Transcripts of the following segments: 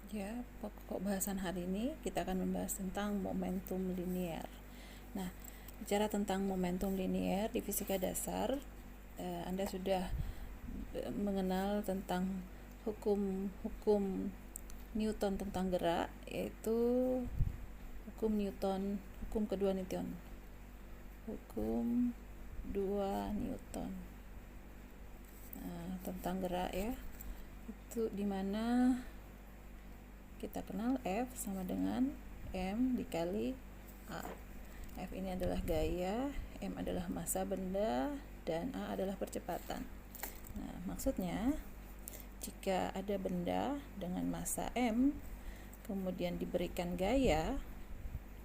Ya, pokok bahasan hari ini kita akan membahas tentang momentum linier. Nah, bicara tentang momentum linier di fisika dasar, Anda sudah mengenal tentang hukum Newton tentang gerak, yaitu hukum kedua Newton. Hukum 2 Newton. Nah, tentang gerak ya. Itu dimana kita kenal F sama dengan M dikali A. F ini adalah gaya, M adalah massa benda, dan A adalah percepatan. Nah, maksudnya jika ada benda dengan massa M kemudian diberikan gaya,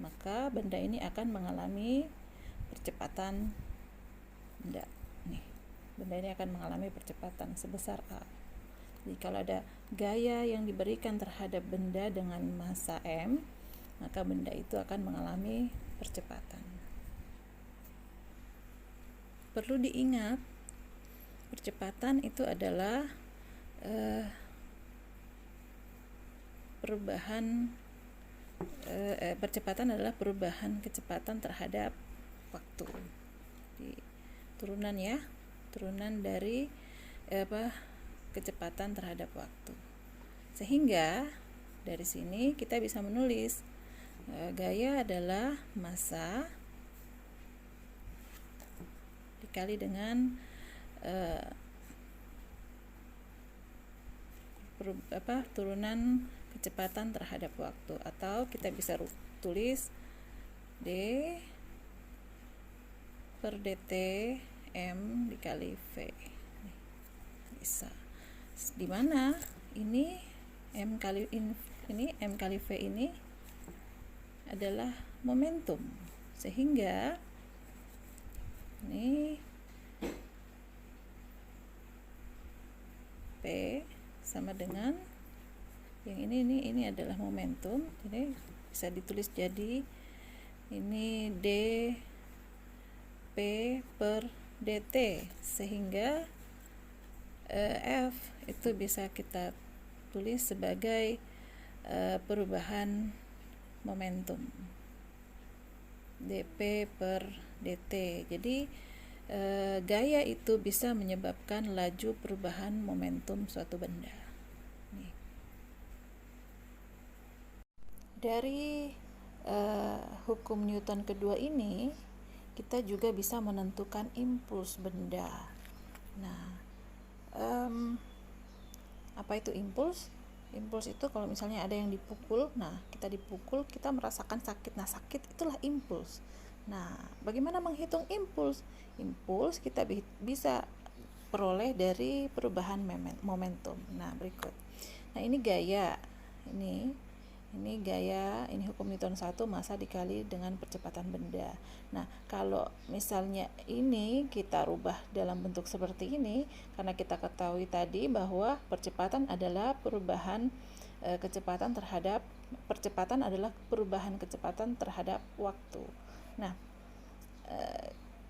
maka benda ini akan mengalami percepatan benda. Nih, benda ini akan mengalami percepatan sebesar A. Jadi kalau ada gaya yang diberikan terhadap benda dengan massa M, maka benda itu akan mengalami percepatan. Perlu diingat, percepatan itu adalah percepatan adalah perubahan kecepatan terhadap waktu. Jadi, turunan dari kecepatan terhadap waktu. Sehingga dari sini kita bisa menulis gaya adalah massa dikali dengan turunan kecepatan terhadap waktu, atau kita bisa tulis D per dt M dikali V. Bisa. Dimana ini M kali V ini adalah momentum, sehingga ini P sama dengan yang ini adalah momentum, jadi bisa ditulis jadi ini D P per dt, sehingga F itu bisa kita tulis sebagai perubahan momentum dp per dt. Jadi gaya itu bisa menyebabkan laju perubahan momentum suatu benda. Nih. Dari hukum Newton kedua ini, kita juga bisa menentukan impuls benda. Nah, apa itu impuls? Impuls itu kalau misalnya ada yang dipukul, nah kita dipukul, kita merasakan sakit. Nah, sakit itulah impuls. Nah, bagaimana menghitung impuls? Impuls kita bisa peroleh dari perubahan momentum. Nah, berikut. Nah, ini gaya. Ini gaya, ini hukum Newton 1, massa dikali dengan percepatan benda. Nah, kalau misalnya ini kita rubah dalam bentuk seperti ini, karena kita ketahui tadi bahwa percepatan adalah perubahan kecepatan terhadap waktu. Nah,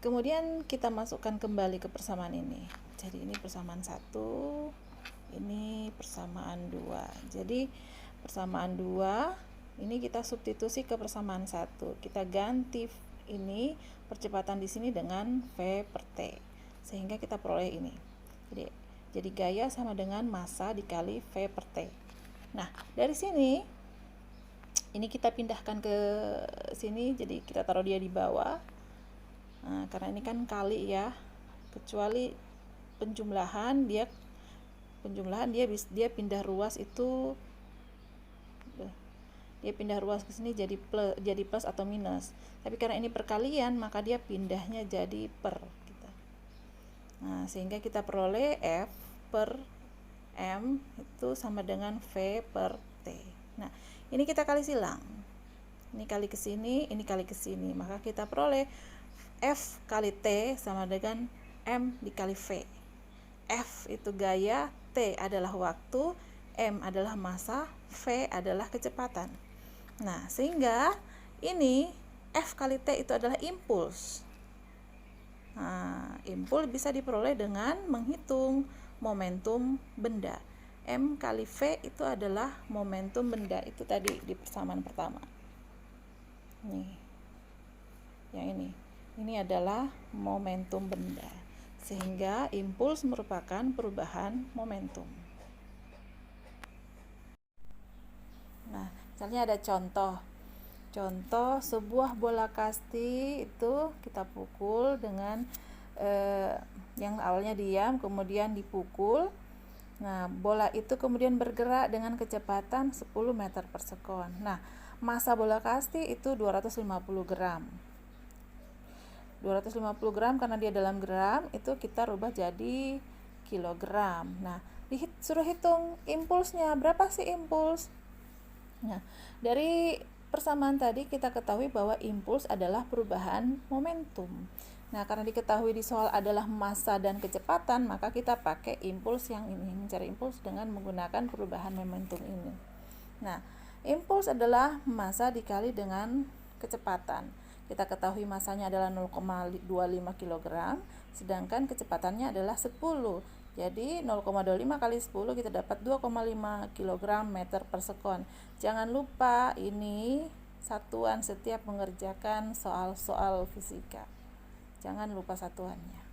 kemudian kita masukkan kembali ke persamaan ini. Jadi ini persamaan 1, ini persamaan 2. Jadi persamaan 2 ini kita substitusi ke persamaan 1. Kita ganti ini percepatan di sini dengan V per T, sehingga kita peroleh ini. Jadi gaya sama dengan massa dikali V per T. Nah, dari sini ini kita pindahkan ke sini, jadi kita taruh dia di bawah. Nah, karena ini kan kali ya, kecuali penjumlahan dia pindah ruas itu, dia pindah ruas ke sini jadi plus atau minus. Tapi karena ini perkalian, maka dia pindahnya jadi per gitu. Nah, sehingga kita peroleh F per M itu sama dengan V per T. Nah, ini kita kali silang. Ini kali ke sini, ini kali ke sini. Maka kita peroleh F kali T sama dengan M dikali V. F itu gaya, T adalah waktu, M adalah massa, V adalah kecepatan. Nah, sehingga ini F kali T itu adalah impuls. Nah, impuls bisa diperoleh dengan menghitung momentum benda. M kali V itu adalah momentum benda, itu tadi di persamaan pertama. Nih, yang ini adalah momentum benda, sehingga impuls merupakan perubahan momentum. Nah, misalnya ada contoh sebuah bola kasti itu kita pukul dengan yang awalnya diam kemudian dipukul. Nah, bola itu kemudian bergerak dengan kecepatan 10 meter per sekon. Nah, massa bola kasti itu 250 gram. 250 gram karena dia dalam gram, itu kita rubah jadi kilogram. Nah, suruh hitung impulsnya, berapa sih impuls? Nah, dari persamaan tadi kita ketahui bahwa impuls adalah perubahan momentum. Nah, karena diketahui di soal adalah massa dan kecepatan, maka kita pakai impuls yang ini, mencari impuls dengan menggunakan perubahan momentum ini. Nah, impuls adalah massa dikali dengan kecepatan. Kita ketahui massanya adalah 0,25 kg, sedangkan kecepatannya adalah 10. Jadi 0,25 kali 10 kita dapat 2,5 kg meter per sekon. Jangan lupa ini satuan setiap mengerjakan soal-soal fisika. Jangan lupa satuannya.